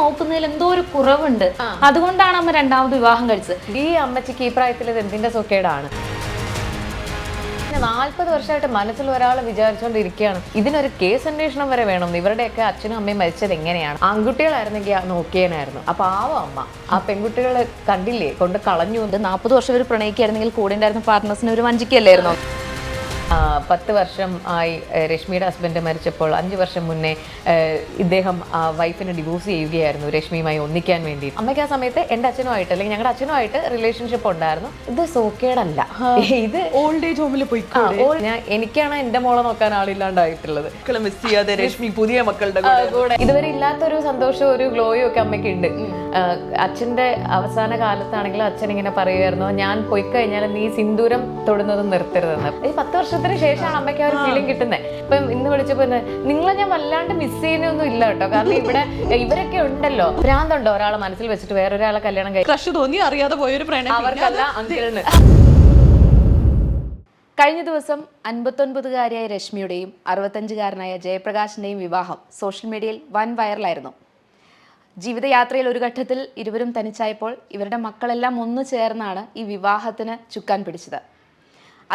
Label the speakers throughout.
Speaker 1: നോക്കുന്നതിൽ എന്തോ ഒരു കുറവുണ്ട്. അതുകൊണ്ടാണ് അമ്മ രണ്ടാമത് വിവാഹം കഴിച്ചത്.
Speaker 2: ഈ അമ്മച്ചിക്ക് ഈ പ്രായത്തിൽ ഇത് എന്തിന്റെ സുഖേടാണ്? 40 വർഷമായിട്ട് മനസ്സിൽ ഒരാൾ വിചാരിച്ചുകൊണ്ടിരിക്കുകയാണ് ഇതിനൊരു കേസ് അന്വേഷണം വരെ വേണം. ഇവരുടെയൊക്കെ അച്ഛനും അമ്മയും മരിച്ചത് എങ്ങനെയാണ്? ആൺകുട്ടികളായിരുന്നെങ്കിൽ നോക്കിയേനായിരുന്നു. അപ്പൊ അമ്മ ആ പെൺകുട്ടികളെ കണ്ടില്ലേ കൊണ്ട് കളഞ്ഞു.
Speaker 1: 40 വർഷം ഒരു പ്രണയിക്കായിരുന്നെങ്കിൽ കൂടെ ഉണ്ടായിരുന്ന പാർട്ട്നേഴ്സിന് ഒരു വഞ്ചിക്കല്ലായിരുന്നു.
Speaker 2: 10 വർഷം ആയി രശ്മിയുടെ ഹസ്ബൻഡ് മരിച്ചപ്പോൾ 5 വർഷം മുന്നേ ഇദ്ദേഹം വൈഫിനെ ഡിവോഴ്സ് ചെയ്യുകയായിരുന്നു രശ്മിയുമായി ഒന്നിക്കാൻ വേണ്ടി. അമ്മയ്ക്ക് ആ സമയത്ത് എൻ്റെ അച്ഛനുമായിട്ട് അല്ലെങ്കിൽ ഞങ്ങളുടെ അച്ഛനുമായിട്ട് റിലേഷൻഷിപ്പ് ഉണ്ടായിരുന്നു. ഇത് സോക്കേടല്ല, ഇത്
Speaker 3: ഓൾഡ് ഏജ് ഹോമിൽ പോയി.
Speaker 2: എനിക്കാണ് എൻ്റെ മോളെ നോക്കാൻ ആളില്ലാണ്ടായിട്ടുള്ളത്.
Speaker 3: മിസ് ചെയ്യാതെ രശ്മി പുതിയ മക്കളുടെ
Speaker 2: കൂടെ ഇതുവരെ ഇല്ലാത്തൊരു സന്തോഷവും ഒരു ഗ്ലോയും ഒക്കെ അമ്മയ്ക്ക് ഉണ്ട്. അച്ഛൻ്റെ അവസാന കാലത്താണെങ്കിലും അച്ഛൻ ഇങ്ങനെ പറയുമായിരുന്നു, ഞാൻ പോയി കഴിഞ്ഞാൽ നീ സിന്ദൂരം തൊടുന്നത് നിർത്തരുതെന്ന്. ഈ 10 വർഷത്തിന് ശേഷമാണ് അമ്മയ്ക്ക് ആ ഒരു ഫീലിംഗ് കിട്ടുന്നത്. ഇപ്പം ഇന്ന് വിളിച്ചപ്പോ നിങ്ങളെ ഞാൻ വല്ലാണ്ട് മിസ് ചെയ്യുന്നൊന്നും ഇല്ല കേട്ടോ. കാരണം ഇവരൊക്കെ ഉണ്ടല്ലോ, ഭ്രാന്തുണ്ടോ ഒരാളെ മനസ്സിൽ വെച്ചിട്ട് വേറൊരാളെ കല്യാണം
Speaker 3: ക്രഷ് തോന്നി അറിയാതെ പോയൊരു പ്രണയം
Speaker 2: അവർക്കല്ല അങ്കിളിന്.
Speaker 1: കഴിഞ്ഞ ദിവസം 59-കാരിയായ രശ്മിയുടെയും 65-കാരനായ ജയപ്രകാശിന്റെയും വിവാഹം സോഷ്യൽ മീഡിയയിൽ വൻ വൈറലായിരുന്നു. ജീവിതയാത്രയിൽ ഒരു ഘട്ടത്തിൽ ഇരുവരും തനിച്ചായപ്പോൾ ഇവരുടെ മക്കളെല്ലാം ഒന്നു ചേർന്നാണ് ഈ വിവാഹത്തിന് ചുക്കാൻ പിടിച്ചത്.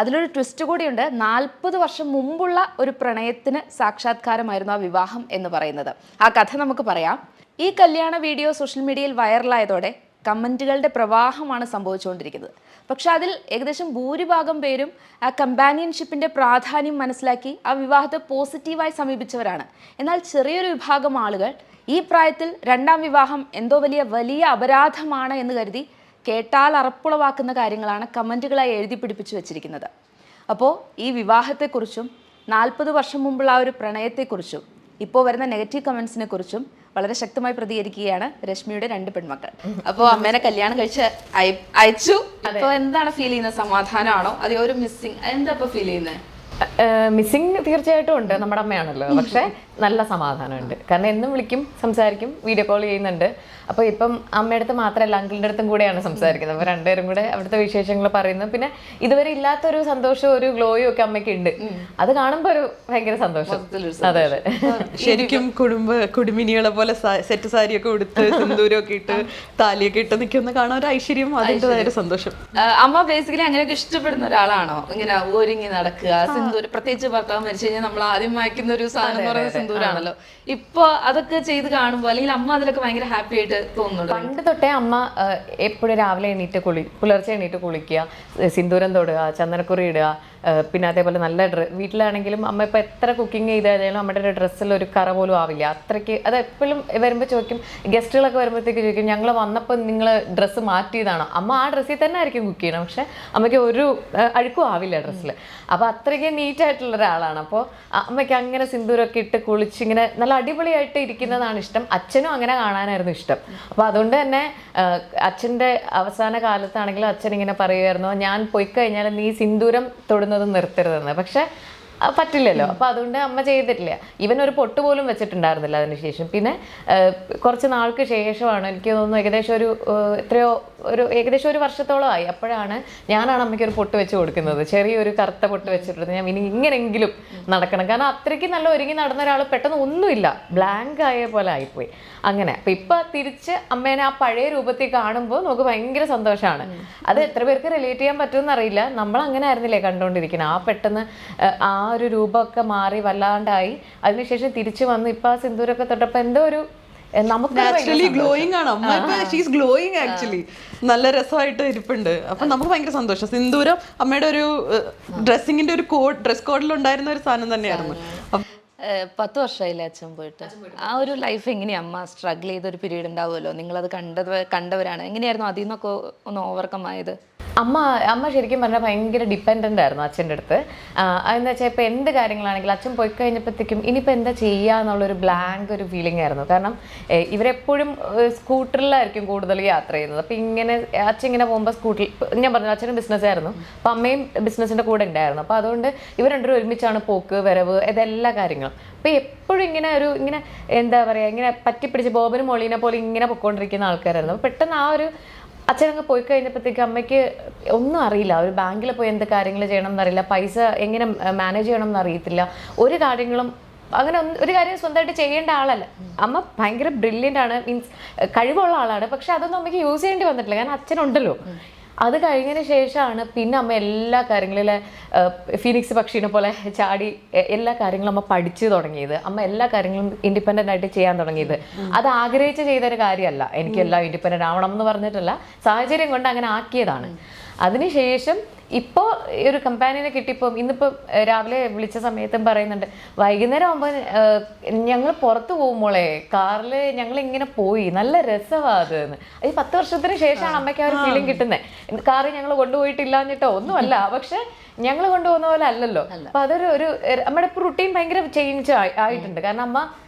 Speaker 1: അതിലൊരു ട്വിസ്റ്റ് കൂടിയുണ്ട്. 40 വർഷം മുമ്പുള്ള ഒരു പ്രണയത്തിന് സാക്ഷാത്കാരമായിരുന്നു ആ വിവാഹം എന്ന് പറയുന്നത്. ആ കഥ നമുക്ക് പറയാം. ഈ കല്യാണ വീഡിയോ സോഷ്യൽ മീഡിയയിൽ വൈറലായതോടെ കമൻറ്റുകളുടെ പ്രവാഹമാണ് സംഭവിച്ചുകൊണ്ടിരിക്കുന്നത്. പക്ഷെ അതിൽ ഏകദേശം ഭൂരിഭാഗം പേരും ആ കമ്പാനിയൻഷിപ്പിൻ്റെ പ്രാധാന്യം മനസ്സിലാക്കി ആ വിവാഹത്തെ പോസിറ്റീവായി സമീപിച്ചവരാണ്. എന്നാൽ ചെറിയൊരു വിഭാഗം ആളുകൾ ഈ പ്രായത്തിൽ രണ്ടാം വിവാഹം എന്തോ വലിയ അപരാധമാണ് എന്ന് കരുതി കേട്ടാൽ അറപ്പുളവാക്കുന്ന കാര്യങ്ങളാണ് കമൻറ്റുകളായി എഴുതി പിടിപ്പിച്ചു വെച്ചിരിക്കുന്നത്. അപ്പോൾ ഈ വിവാഹത്തെക്കുറിച്ചും 40 വർഷം മുമ്പുള്ള ആ ഒരു പ്രണയത്തെക്കുറിച്ചും ഇപ്പോൾ വരുന്ന നെഗറ്റീവ് കമൻസിനെ കുറിച്ചും വളരെ ശക്തമായി പ്രതികരിക്കുകയാണ് രശ്മിയുടെ 2 പെൺമക്കൾ. അപ്പോൾ അമ്മേനെ കല്യാണം കഴിച്ച് അയച്ചു. അപ്പോൾ എന്താണ് ഫീൽ ചെയ്യുന്നത്? സമാധാനമാണോ അതോ ഒരു മിസ്സിങ്? എന്താ ഇപ്പോൾ ഫീൽ ചെയ്യുന്നത്?
Speaker 2: മിസ്സിങ് തീർച്ചയായിട്ടും ഉണ്ട്. നമ്മുടെ അമ്മയാണല്ലോ. പക്ഷെ നല്ല സമാധാനമുണ്ട്. കാരണം എന്നും വിളിക്കും, സംസാരിക്കും, വീഡിയോ കോൾ ചെയ്യുന്നുണ്ട്. അപ്പോൾ ഇപ്പം അമ്മയുടെ അടുത്ത് മാത്രമല്ല അങ്കിളിൻ്റെ അടുത്തും കൂടെയാണ് സംസാരിക്കുന്നത്. അപ്പോൾ രണ്ടുപേരും കൂടെ അവിടുത്തെ വിശേഷങ്ങൾ പറയുന്നു. പിന്നെ ഇതുവരെ ഇല്ലാത്തൊരു സന്തോഷവും ഒരു ഗ്ലോയും ഒക്കെ അമ്മയ്ക്ക് ഉണ്ട്. അത് കാണുമ്പോൾ ഒരു ഭയങ്കര സന്തോഷം. അതെ അതെ,
Speaker 3: ശരിക്കും കുടുംബിനികളെ പോലെ സെറ്റ് സാരിയൊക്കെ ഉടുത്ത് സിന്ദൂരമൊക്കെ ഇട്ട് താലിയൊക്കെ ഇട്ട് നിൽക്കുന്ന കാണാൻ ഒരു ഐശ്വര്യം, അതിൻ്റെതായ ഒരു സന്തോഷം.
Speaker 1: അമ്മ ബേസിക്കലി അങ്ങനെയൊക്കെ ഇഷ്ടപ്പെടുന്ന ഒരാളാണോ? ഇങ്ങനെ ഒരുങ്ങി നടക്കുക, സിന്ദൂരം, പ്രത്യേകിച്ച് ഭർത്താവ് മരിച്ചു കഴിഞ്ഞാൽ നമ്മൾ ആദ്യം വായിക്കുന്ന ഒരു സാധനം എന്ന് പറയുന്നത് സിന്ദൂരാണല്ലോ. ഇപ്പൊ അതൊക്കെ ചെയ്ത് കാണുമ്പോൾ അല്ലെങ്കിൽ അമ്മ അതിലൊക്കെ ഭയങ്കര ഹാപ്പി ആയിട്ട് തോന്നുന്നുണ്ട്?
Speaker 2: പണ്ട് തൊട്ടേ അമ്മ എപ്പോഴും രാവിലെ പുലർച്ചെ എണീറ്റ് കുളിക്കുക, സിന്ദൂരം തൊടുക, ചന്ദനക്കുറി ഇടുക. പിന്നെ അതേപോലെ നല്ല വീട്ടിലാണെങ്കിലും അമ്മ ഇപ്പോൾ എത്ര കുക്കിംഗ് ചെയ്താലും അമ്മയുടെ ഒരു ഡ്രസ്സിൽ ഒരു കറ പോലും ആവില്ല. അത്രയ്ക്ക് അത് എപ്പോഴും വരുമ്പോൾ ചോദിക്കും, ഗസ്റ്റുകളൊക്കെ വരുമ്പോഴത്തേക്ക് ചോദിക്കും, ഞങ്ങൾ വന്നപ്പോൾ നിങ്ങൾ ഡ്രസ്സ് മാറ്റിയതാണോ? അമ്മ ആ ഡ്രസ്സിൽ തന്നെ ആയിരിക്കും കുക്ക് ചെയ്യണം, പക്ഷെ അമ്മയ്ക്ക് ഒരു അഴുക്കും ആവില്ല ഡ്രസ്സിൽ. അപ്പോൾ അത്രയ്ക്ക് നീറ്റായിട്ടുള്ള ഒരാളാണ്. അപ്പോൾ അമ്മയ്ക്ക് അങ്ങനെ സിന്ദൂരമൊക്കെ ഇട്ട് കുളിച്ചിങ്ങനെ നല്ല അടിപൊളിയായിട്ട് ഇരിക്കുന്നതാണ് ഇഷ്ടം. അച്ഛനും അങ്ങനെ കാണാനായിരുന്നു ഇഷ്ടം. അപ്പോൾ അതുകൊണ്ട് തന്നെ അച്ഛൻ്റെ അവസാന കാലത്താണെങ്കിലും അച്ഛൻ ഇങ്ങനെ പറയുമായിരുന്നു, ഞാൻ പോയി കഴിഞ്ഞാൽ നീ സിന്ദൂരം തൊടുന്നത് നിർത്തരുതെന്ന്. പക്ഷെ പറ്റില്ലല്ലോ. അപ്പോൾ അതുകൊണ്ട് അമ്മ ചെയ്തിട്ടില്ല. ഇവൻ ഒരു പൊട്ട് പോലും വെച്ചിട്ടുണ്ടായിരുന്നില്ല അതിനുശേഷം. പിന്നെ കുറച്ച് നാൾക്ക് ശേഷമാണ്, എനിക്ക് തോന്നുന്നു ഏകദേശം ഒരു വർഷത്തോളമായി, അപ്പോഴാണ് ഞാനാണ് അമ്മയ്ക്ക് ഒരു പൊട്ട് വെച്ച് കൊടുക്കുന്നത്. ചെറിയൊരു കറുത്ത പൊട്ട് വെച്ചിട്ടുണ്ട്. ഞാൻ ഇനി ഇങ്ങനെങ്കിലും നടക്കണം. കാരണം അത്രയ്ക്ക് നല്ല ഒരുങ്ങി നടന്ന ഒരാൾ പെട്ടെന്ന് ഒന്നുമില്ല, ബ്ലാങ്ക് ആയ പോലെ ആയിപ്പോയി. അങ്ങനെ അപ്പം ഇപ്പം തിരിച്ച് അമ്മേനെ ആ പഴയ രൂപത്തിൽ കാണുമ്പോൾ നമുക്ക് ഭയങ്കര സന്തോഷമാണ്. അത് എത്ര പേർക്ക് റിലേറ്റ് ചെയ്യാൻ പറ്റുമെന്ന് അറിയില്ല. നമ്മൾ അങ്ങനെ ആയിരുന്നില്ലേ കണ്ടുകൊണ്ടിരിക്കുന്നത്. ആ പെട്ടെന്ന് ആ ഒരു രൂപമൊക്കെ മാറി വല്ലാണ്ടായി. അതിനുശേഷം തിരിച്ചു വന്ന് ഇപ്പം ആ സിന്ദൂരമൊക്കെ തൊട്ടപ്പോൾ എന്തോ ഒരു
Speaker 3: ഗ്ലോയിങ് ആണ് അമ്മ. She's glowing actually. നല്ല രസമായിട്ട് ഇരിപ്പുണ്ട്. അപ്പൊ നമുക്ക് ഭയങ്കര സന്തോഷം. സിന്ദൂരം അമ്മയുടെ ഒരു ഡ്രസ്സിങ്ങിന്റെ ഒരു ഡ്രസ് കോഡിലുണ്ടായിരുന്ന ഒരു സാധനം തന്നെയായിരുന്നു.
Speaker 1: 10 വർഷമായില്ലേ അച്ഛൻ പോയിട്ട്? ആ ഒരു ലൈഫ് എങ്ങനെയാ അമ്മ സ്ട്രഗിൾ ചെയ്തൊരു പീരീഡ് ഉണ്ടാവുമല്ലോ, നിങ്ങളത് കണ്ടവരാണ്. എങ്ങനെയായിരുന്നു അതിൽ നിന്നൊക്കെ ഒന്ന് ഓവർകം ആയത്?
Speaker 2: അമ്മ ശരിക്കും പറഞ്ഞാൽ ഭയങ്കര ഡിപ്പെൻഡൻ്റ് ആയിരുന്നു അച്ഛൻ്റെ അടുത്ത്. അതെന്ന് വെച്ചാൽ ഇപ്പോൾ എന്ത് കാര്യങ്ങളാണെങ്കിലും അച്ഛൻ പോയി കഴിഞ്ഞപ്പോഴത്തേക്കും ഇനിയിപ്പോൾ എന്താ ചെയ്യുക എന്നുള്ളൊരു ബ്ലാങ്ക് ഒരു ഫീലിംഗ് ആയിരുന്നു. കാരണം ഇവരെപ്പോഴും സ്കൂട്ടറിലായിരിക്കും കൂടുതൽ യാത്ര ചെയ്യുന്നത്. അപ്പോൾ അച്ഛൻ ഇങ്ങനെ പോകുമ്പോൾ സ്കൂട്ടറിൽ, ഞാൻ പറഞ്ഞു അച്ഛനും ബിസിനസ്സായിരുന്നു, അപ്പോൾ അമ്മയും ബിസിനസ്സിൻ്റെ കൂടെ ഉണ്ടായിരുന്നു. അപ്പോൾ അതുകൊണ്ട് ഇവർ രണ്ടുപേരും ഒരുമിച്ചാണ് പോക്ക് വരവ് ഇതെല്ലാ കാര്യങ്ങളും. അപ്പോൾ എപ്പോഴും ഇങ്ങനെ എന്താ പറയുക, ഇങ്ങനെ പറ്റിപ്പിടിച്ച് ബോബനും മോളീനെ പോലെ ഇങ്ങനെ പൊയ്ക്കൊണ്ടിരിക്കുന്ന ആൾക്കാരായിരുന്നു. അപ്പോൾ പെട്ടെന്ന് ആ ഒരു അച്ഛനങ്ങ് പോയി കഴിഞ്ഞപ്പോഴത്തേക്ക് അമ്മയ്ക്ക് ഒന്നും അറിയില്ല. ഒരു ബാങ്കിൽ പോയി എന്ത് കാര്യങ്ങൾ ചെയ്യണം എന്നറിയില്ല, പൈസ എങ്ങനെ മാനേജ് ചെയ്യണം എന്നറിയത്തില്ല, ഒരു കാര്യങ്ങളും അങ്ങനെ ഒരു കാര്യം സ്വന്തമായിട്ട് ചെയ്യേണ്ട ആളല്ല. അമ്മ ഭയങ്കര ബ്രില്യൻ്റ് ആണ്, മീൻസ് കഴിവുള്ള ആളാണ്. പക്ഷെ അതൊന്നും അമ്മയ്ക്ക് യൂസ് ചെയ്യേണ്ടി വന്നിട്ടില്ല, കാരണം അച്ഛനുണ്ടല്ലോ. അത് കഴിഞ്ഞതിന് ശേഷമാണ് പിന്നെ അമ്മ എല്ലാ കാര്യങ്ങളിലെ ഫീനിക്സ് പക്ഷീനെ പോലെ ചാടി എല്ലാ കാര്യങ്ങളും അമ്മ പഠിച്ചു തുടങ്ങിയത്. അമ്മ എല്ലാ കാര്യങ്ങളും ഇൻഡിപെൻഡൻ്റ് ആയിട്ട് ചെയ്യാൻ തുടങ്ങിയത്. അത് ആഗ്രഹിച്ച് ചെയ്തൊരു കാര്യമല്ല, എനിക്കെല്ലാം ഇൻഡിപെൻഡൻ്റ് ആവണം എന്ന് പറഞ്ഞിട്ടല്ല, സാഹചര്യം കൊണ്ട് അങ്ങനെ ആക്കിയതാണ്. അതിനുശേഷം ഇപ്പോൾ ഒരു കമ്പാനിയനെ കിട്ടിയപ്പോൾ ഇന്നിപ്പോൾ രാവിലെ വിളിച്ച സമയത്തും പറയുന്നുണ്ട്, വൈകുന്നേരം ആകുമ്പോൾ ഞങ്ങൾ പുറത്ത് പോകുമ്പോളേ കാറിൽ ഞങ്ങൾ ഇങ്ങനെ പോയി, നല്ല രസമാണ് അത് എന്ന്. ഈ 10 വർഷത്തിന് ശേഷമാണ് അമ്മയ്ക്ക് ആ ഒരു ഫീലിംഗ് കിട്ടുന്നത്. കാറിൽ ഞങ്ങൾ കൊണ്ടുപോയിട്ടില്ലാഞ്ഞിട്ടോ ഒന്നുമല്ല, പക്ഷെ ഞങ്ങൾ കൊണ്ടുപോകുന്ന പോലെ അല്ലല്ലോ. അപ്പൊ അതൊരു നമ്മുടെ ഇപ്പോൾ റുട്ടീൻ ഭയങ്കര ചേഞ്ച് ആയിട്ടുണ്ട്. കാരണം അമ്മ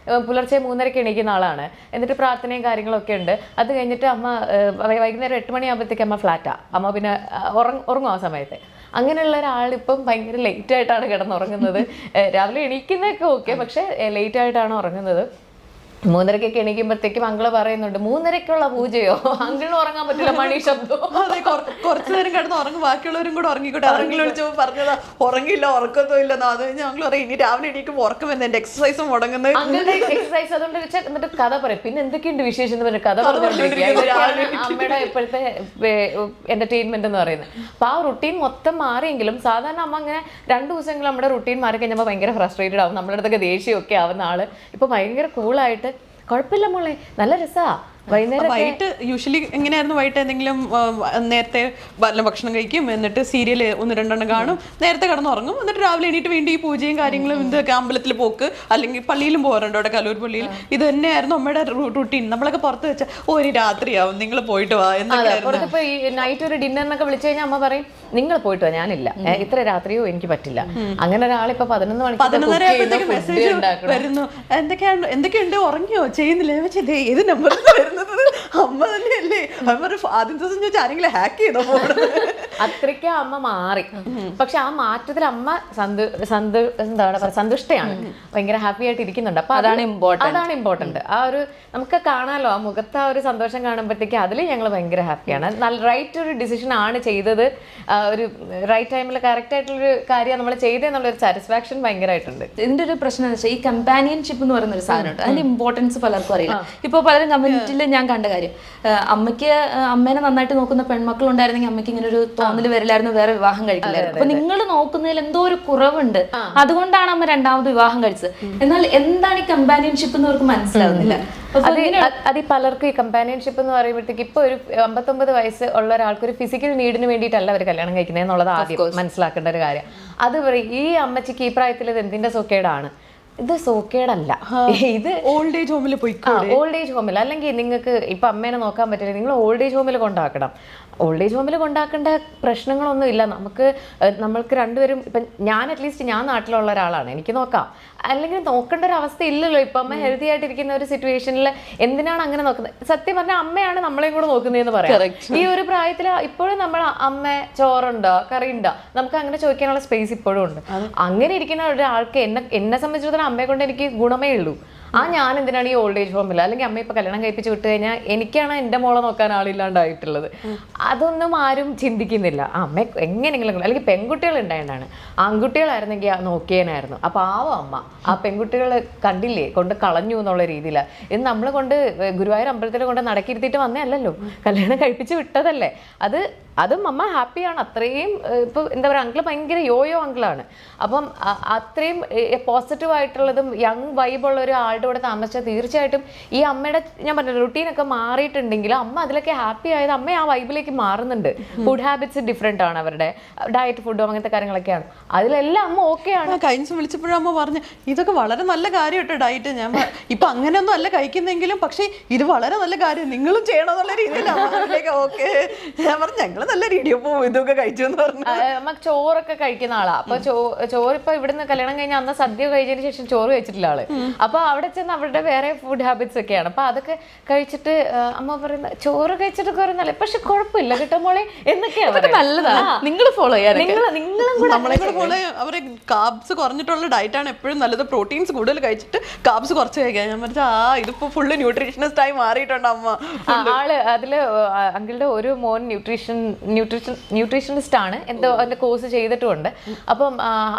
Speaker 2: പുലർച്ചെ 3:30 എണീക്കുന്ന ആളാണ്, എന്നിട്ട് പ്രാർത്ഥനയും കാര്യങ്ങളൊക്കെ ഉണ്ട്. അത് കഴിഞ്ഞിട്ട് അമ്മ വൈകുന്നേരം 8 മണിയാകുമ്പോഴത്തേക്ക് അമ്മ ഫ്ലാറ്റാ, അമ്മ പിന്നെ ഉറങ്ങും ആ സമയത്ത്. അങ്ങനെയുള്ള ഒരാളിപ്പം ഭയങ്കര ലേറ്റ് ആയിട്ടാണ് കിടന്നുറങ്ങുന്നത്. രാവിലെ എണീക്കുന്നതൊക്കെ ഓക്കെ, പക്ഷെ ലേറ്റ് ആയിട്ടാണ് ഉറങ്ങുന്നത്. 3:30 എണീക്കുമ്പോഴത്തേക്കും അങ്കിള് പറയുന്നുണ്ട്, 3:30 പൂജയോ? അങ്കിളിന് ഉറങ്ങാൻ പറ്റില്ല, മണി ശബ്ദം.
Speaker 3: അതെ, കുറച്ചു നേരം കിടന്ന് ഉറങ്ങും, ബാക്കിയുള്ളവരും കൂടെ ഉറങ്ങിക്കോട്ടെ. അങ്കിൾ വിളിച്ചപ്പോൾ പറഞ്ഞതാ ഉറങ്ങില്ല, ഉറക്കത്തും ഇല്ലെന്നോ. അത് കഴിഞ്ഞ് ഞങ്ങൾ പറയും, ഇനി രാവിലെ എണീക്കുമ്പോൾ ഉറക്കം വരുന്നത്, എന്റെ എക്സസൈസും മുടങ്ങുന്നത്.
Speaker 2: അങ്കിളുടെ എക്സസൈസ് അതുകൊണ്ട് വെച്ചാൽ എന്നിട്ട് കഥ പറയും. പിന്നെ എന്തൊക്കെയുണ്ട് വിശേഷം എന്ന് പറഞ്ഞ കഥ പറഞ്ഞുകൊണ്ടിരിക്കുക. അമ്മയുടെ ഇപ്പോഴത്തെ എന്റർടൈൻമെന്റ് എന്ന് പറയുന്നത്. അപ്പൊ ആ റുട്ടീൻ മൊത്തം മാറിയെങ്കിലും സാധാരണ അമ്മ അങ്ങനെ 2 ദിവസമെങ്കിലും നമ്മുടെ റുട്ടീൻ മാറി കഴിഞ്ഞപ്പോൾ ഭയങ്കര ഫ്രസ്ട്രേറ്റഡ് ആവും, നമ്മുടെ അടുത്തൊക്കെ ദേഷ്യമൊക്കെ ആവുന്ന ആള് ഇപ്പൊ ഭയങ്കര കൂളായിട്ട്, കുഴപ്പമില്ല മോളെ, നല്ല രസാ.
Speaker 3: വൈകിട്ട് യൂഷ്വലി എങ്ങനെയായിരുന്നു? വൈകിട്ട് എന്തെങ്കിലും നേരത്തെ വല്ല ഭക്ഷണം കഴിക്കും, എന്നിട്ട് സീരിയൽ 1-2 കാണും, നേരത്തെ കിടന്നുറങ്ങും, എന്നിട്ട് രാവിലെ എണീറ്റ് വീണ്ടും ഈ പൂജയും കാര്യങ്ങളും ഇതൊക്കെ, അമ്പലത്തിൽ പോക്ക്, അല്ലെങ്കിൽ പള്ളിയിലും പോകാറുണ്ട്, അവിടെ കലൂർ പള്ളിയിൽ. ഇത് തന്നെയായിരുന്നു അമ്മയുടെ റുട്ടീൻ. നമ്മളൊക്കെ പുറത്ത് വെച്ചാൽ ഒരു രാത്രിയാവും, നിങ്ങൾ പോയിട്ട് വാ എന്നൊക്കെ.
Speaker 2: പുറത്തിപ്പോ ഈ നൈറ്റ് ഒരു ഡിന്നറിനൊക്കെ വിളിച്ചു കഴിഞ്ഞാൽ അമ്മ പറയും, നിങ്ങൾ പോയിട്ട് വാ, ഞാനില്ല, ഇത്ര രാത്രിയോ എനിക്ക് പറ്റില്ല. അങ്ങനെ ഒരാളിപ്പോ 11 മണിക്ക്
Speaker 3: മെസ്സേജ് വരുന്നു, എന്തൊക്കെയുണ്ട്, ഉറങ്ങിയോ, ചെയ്യുന്നില്ല. ഏത് നമ്പർ അമ്മ തന്നെയല്ലേ? ആദ്യം ദിവസം ചോദിച്ചാൽ ആരെങ്കിലും ഹാക്ക് ചെയ്തോ?
Speaker 2: അത്രയ്ക്ക് അമ്മ മാറി. പക്ഷെ ആ മാറ്റത്തിൽ അമ്മ എന്താണ് പറയുക, സന്തുഷ്ടയാണ്, ഭയങ്കര ഹാപ്പി ആയിട്ട് ഇരിക്കുന്നുണ്ട്. അപ്പൊ അതാണ് ഇമ്പോർട്ടന്റ്. ആ ഒരു നമുക്ക് കാണാലോ ആ മുഖത്ത് ആ ഒരു സന്തോഷം കാണുമ്പോഴത്തേക്ക് അതിൽ ഞങ്ങൾ ഭയങ്കര ഹാപ്പിയാണ്. നല്ല റൈറ്റ് ഒരു ഡിസിഷൻ ആണ് ചെയ്തത്, ഒരു റൈറ്റ് ടൈമിൽ കറക്റ്റ് ആയിട്ടുള്ളൊരു കാര്യം നമ്മൾ ചെയ്തെന്നുള്ളൊരു സാറ്റിസ്ഫാക്ഷൻ ഭയങ്കരമായിട്ടുണ്ട്.
Speaker 1: ഇതിന്റെ ഒരു പ്രശ്നം എന്ന് വെച്ചാൽ ഈ കമ്പാനിയൻഷിപ്പ് എന്ന് പറയുന്ന ഒരു സാധനമുണ്ട്, അതിന്റെ ഇമ്പോർട്ടൻസ് പലർക്കും അറിയില്ല. ഇപ്പൊ പലരും കമ്മ്യൂണിറ്റിയിൽ ഞാൻ കണ്ട കാര്യം, അമ്മയ്ക്ക് അമ്മേനെ നന്നായിട്ട് നോക്കുന്ന പെൺമക്കൾ ഉണ്ടായിരുന്നെങ്കിൽ അമ്മയ്ക്ക് ഇങ്ങനെ ഒരു തോന്നൽ വരില്ലായിരുന്നു, വേറെ വിവാഹം കഴിക്കില്ലായിരുന്നു. അപ്പൊ നിങ്ങൾ നോക്കുന്നതിൽ എന്തോ ഒരു കുറവുണ്ട്, അതുകൊണ്ടാണ് അമ്മ 2ാമത് വിവാഹം കഴിച്ചത്. എന്നാൽ എന്താണ് ഈ കമ്പാനിയൻഷിപ്പ് എന്ന് അവർക്ക് മനസ്സിലാവുന്നില്ല.
Speaker 2: അത് പലർക്കും ഈ കമ്പാനിയൻഷിപ്പ് എന്ന് പറയുമ്പോഴത്തേക്ക് ഇപ്പൊ ഒരു 59 വയസ്സ് ഉള്ള ഒരാൾക്ക് ഒരു ഫിസിക്കൽ നീഡിന് വേണ്ടിയിട്ടല്ല അവർ കല്യാണം കഴിക്കുന്നത് എന്നുള്ളത് ആദ്യം മനസ്സിലാക്കേണ്ട ഒരു കാര്യം. അത് ഈ അമ്മച്ചിക്ക് ഈ പ്രായത്തിൽ ഇത് എന്തിന്റെ സോക്കേടാണ്? ഇത് സോക്കേടല്ല, ഇത്
Speaker 3: ഓൾഡ് ഏജ് ഹോമിൽ പോയി.
Speaker 2: ഓൾഡ് ഏജ് ഹോമിൽ അല്ലെങ്കിൽ നിങ്ങൾക്ക് ഇപ്പൊ അമ്മേനെ നോക്കാൻ പറ്റില്ല, നിങ്ങൾ ഓൾഡ് ഏജ് ഹോമിൽ കൊണ്ടാക്കണം. ഓൾഡ് ഏജ് ഹോമിൽ കൊണ്ടാക്കേണ്ട പ്രശ്നങ്ങളൊന്നും ഇല്ല. നമ്മൾക്ക് രണ്ടുപേരും ഇപ്പം ഞാൻ അറ്റ്ലീസ്റ്റ് ഞാൻ നാട്ടിലുള്ള ഒരാളാണ്, എനിക്ക് നോക്കാം. അല്ലെങ്കിൽ നോക്കേണ്ട ഒരു അവസ്ഥ ഇല്ലല്ലോ. ഇപ്പം അമ്മ ഹെൽത്തി ആയിട്ടിരിക്കുന്ന ഒരു സിറ്റുവേഷനിൽ എന്തിനാണ് അങ്ങനെ നോക്കുന്നത്? സത്യം പറഞ്ഞാൽ അമ്മയാണ് നമ്മളെയും കൂടെ നോക്കുന്നതെന്ന് പറയാം. ഈ ഒരു പ്രായത്തിൽ ഇപ്പോഴും നമ്മൾ അമ്മ ചോറുണ്ടോ കറി ഉണ്ടോ നമുക്ക് അങ്ങനെ ചോദിക്കാനുള്ള സ്പേസ് ഇപ്പോഴും ഉണ്ട്. അങ്ങനെ ഇരിക്കുന്ന ഒരാൾക്ക് എന്നെ സംബന്ധിച്ചിടത്തോളം അമ്മയെ കൊണ്ട് എനിക്ക് ഗുണമേ ഉള്ളൂ. ഞാൻ എന്തിനാണ് ഈ ഓൾഡ് ഏജ് ഹോമിൽ, അല്ലെങ്കിൽ അമ്മ ഇപ്പൊ കല്യാണം കഴിപ്പിച്ച് വിട്ട് കഴിഞ്ഞാൽ എനിക്കാണ് എൻ്റെ മോളെ നോക്കാൻ ആളില്ലാണ്ടായിട്ടുള്ളത്. അതൊന്നും ആരും ചിന്തിക്കുന്നില്ല. അമ്മ എങ്ങനെയെങ്കിലും, അല്ലെങ്കിൽ പെൺകുട്ടികൾ ഉണ്ടായതാണ്, ആൺകുട്ടികളായിരുന്നെങ്കിൽ നോക്കിയേനായിരുന്നു. അപ്പൊ അമ്മ ആ പെൺകുട്ടികൾ കണ്ടില്ലേ കൊണ്ട് കളഞ്ഞു എന്നുള്ള രീതിയിലാണ്. ഇത് നമ്മൾ കൊണ്ട് ഗുരുവായൂർ അമ്പലത്തിൽ കൊണ്ട് നടക്കിരുത്തിയിട്ട് വന്നേ അല്ലല്ലോ, കല്യാണം കഴിപ്പിച്ച് വിട്ടതല്ലേ. അതും അമ്മ ഹാപ്പിയാണ്. അത്രയും ഇപ്പൊ എന്താ പറയുക, അങ്കിള് ഭയങ്കര യോയോ അങ്കിളാണ്. അപ്പം അത്രയും പോസിറ്റീവ് ആയിട്ടുള്ളതും യങ് വൈബുള്ള ഒരു ആളുടെ കൂടെ താമസിച്ചാൽ തീർച്ചയായിട്ടും ഈ അമ്മയുടെ ഞാൻ പറഞ്ഞ റുട്ടീനൊക്കെ മാറിയിട്ടുണ്ടെങ്കിൽ അമ്മ അതിലൊക്കെ ഹാപ്പി ആയത് അമ്മ ആ വൈബിലേക്ക് മാറുന്നുണ്ട്. ഫുഡ് ഹാബിറ്റ്സ് ഡിഫറെന്റ് ആണ്, അവരുടെ ഡയറ്റ് ഫുഡും അങ്ങനത്തെ കാര്യങ്ങളൊക്കെയാണ്, അതിലെല്ലാം അമ്മ ഓക്കെ ആണ്.
Speaker 3: കഴിഞ്ഞ ദിവസം വിളിച്ചപ്പോഴും അമ്മ പറഞ്ഞു ഇതൊക്കെ വളരെ നല്ല കാര്യം കേട്ടോ ഡയറ്റ്. ഞാൻ ഇപ്പൊ അങ്ങനെയൊന്നും അല്ല കഴിക്കുന്നെങ്കിലും പക്ഷെ ഇത് വളരെ നല്ല കാര്യം, നിങ്ങളും ചെയ്യണമെന്നുള്ള രീതിയിലാണ്. ഓക്കെ ഞാൻ പറഞ്ഞു ഞങ്ങൾ നല്ല രീതിയോ പോകും ഇതൊക്കെ കഴിച്ചു എന്ന് പറഞ്ഞു.
Speaker 2: നമുക്ക് ചോറൊക്കെ കഴിക്കുന്ന ആളാ. അപ്പൊ ചോറ് ഇപ്പൊ ഇവിടുന്ന് കല്യാണം കഴിഞ്ഞാൽ അന്ന് സദ്യ കഴിച്ചതിന് ശേഷം ചോറ് കഴിച്ചിട്ടില്ല ആള്. അപ്പൊ അവിടെ ചെന്ന് അവരുടെ വേറെ ഫുഡ് ഹാബിറ്റ്സ് ഒക്കെയാണ്. അപ്പൊ അതൊക്കെ കഴിച്ചിട്ട് അമ്മ പറയുന്ന ചോറ് കഴിച്ചിട്ട് കുറേ പക്ഷെ കുഴപ്പമില്ല കേട്ടോ മോളെ എന്നൊക്കെയാണ്
Speaker 1: നല്ലതാണ്. നിങ്ങൾ ഫോളോ ചെയ്യാൻ
Speaker 3: നമ്മളെ കൂടെ ഫോളോ ചെയ്യാൻ. അവരെ കാർബ്സ് കുറഞ്ഞിട്ടുള്ള ഡയറ്റ് ആണ് എപ്പോഴും നല്ലത്. പ്രോട്ടീൻസ് കൂടുതൽ കഴിച്ചിട്ട് കാർബ്സ് കുറച്ച് കഴിക്കാൻ. ഞാൻ പറഞ്ഞാൽ ഇതിപ്പോ ഫുള്ള് ന്യൂട്രീഷനിസ്റ്റ് ആയി മാറിയിട്ടുണ്ട് അമ്മ.
Speaker 2: ആള് അതില് അങ്കിളുടെ ഒരു മോൻ ന്യൂട്രീഷൻ ന്യൂട്രീഷനിസ്റ്റ് ആണ്, എന്തോ അതിന്റെ കോഴ്സ് ചെയ്തിട്ടുമുണ്ട്. അപ്പം